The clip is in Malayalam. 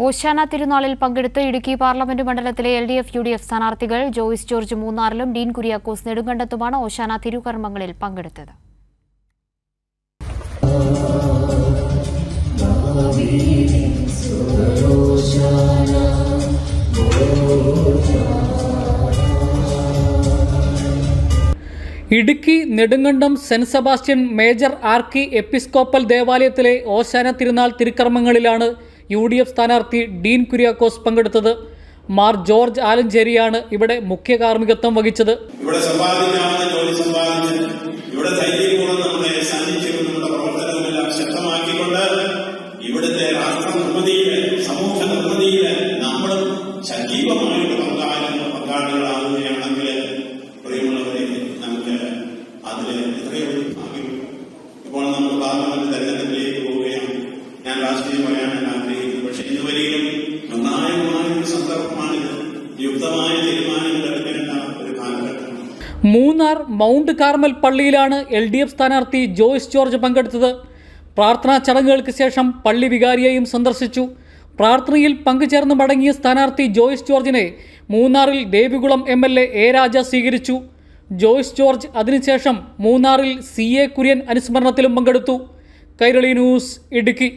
ഓശാന തിരുനാളിൽ പങ്കെടുത്ത് ഇടുക്കി പാർലമെന്റ് മണ്ഡലത്തിലെ LDF UDF സ്ഥാനാർത്ഥികൾ ജോയ്സ് ജോർജ് മൂന്നാറിലും ഡീൻ കുര്യാക്കോസ് നെടുങ്കണ്ടത്തുമാണ് ഓശാന തിരുകർമ്മങ്ങളിൽ പങ്കെടുത്തത്. Idukki Nedumkandam Saint Sebastian major archiepiscopal ദേവാലയത്തിലെ ഓശാന തിരുനാൾ തിരുക്കർമ്മങ്ങളിലാണ് UDF സ്ഥാനാർത്ഥി ഡീൻ കുര്യാക്കോസ് പങ്കെടുത്തത്. മാർ ജോർജ് ആലഞ്ചേരിയാണ് ഇവിടെ മുഖ്യ കാർമ്മികത്വം വഹിച്ചത്. ഇവിടെ സമ്പാദിക്കാവുന്ന ജോലി സമ്പാദിച്ച് ഇവിടെ ധൈര്യപൂർവ്വം നമ്മുടെ സാന്നിധ്യവും നമ്മുടെ പ്രവർത്തനവുമെല്ലാം ശക്തമാക്കിക്കൊണ്ട് ഇവിടുത്തെ രാഷ്ട്ര നിർമ്മിതിയില് സമൂഹ നിർമ്മിതിയില് നമ്മളും സജീവമായിട്ട് പങ്കാളികളാകുകയാണെങ്കിൽ പ്രിയമുള്ളവരെ നമുക്ക് അതില് എത്രയോ ഇപ്പോൾ നമ്മൾ പാർലമെന്റ് തെരഞ്ഞെടുപ്പിലേക്ക് പോവുകയാണ്. ഞാൻ രാഷ്ട്രീയം പറയാനാണ് ആഗ്രഹിക്കുന്നത്. പക്ഷെ ഇതുവരെയും നിർണായകമായ ഒരു സന്ദർഭമാണിത്. യുക്തമായ തീരുമാനങ്ങൾ എടുക്കേണ്ട ഒരു കാലഘട്ടം. മൂന്നാർ മൗണ്ട് കാർമൽ പള്ളിയിലാണ് LDF സ്ഥാനാർത്ഥി ജോയ്സ് ജോർജ് പങ്കെടുത്തത്. പ്രാർത്ഥനാ ചടങ്ങുകൾക്ക് ശേഷം പള്ളി വികാരിയെയും സന്ദർശിച്ചു. പ്രാർത്ഥനയിൽ പങ്കുചേർന്ന് മടങ്ങിയ സ്ഥാനാർത്ഥി ജോയ്സ് ജോർജിനെ മൂന്നാറിൽ ദേവികുളം MLA A രാജ സ്വീകരിച്ചു. ജോയ്സ് ജോർജ് അതിനുശേഷം മൂന്നാറിൽ CA കുര്യൻ അനുസ്മരണത്തിലും പങ്കെടുത്തു. കൈരളി ന്യൂസ്, ഇടുക്കി.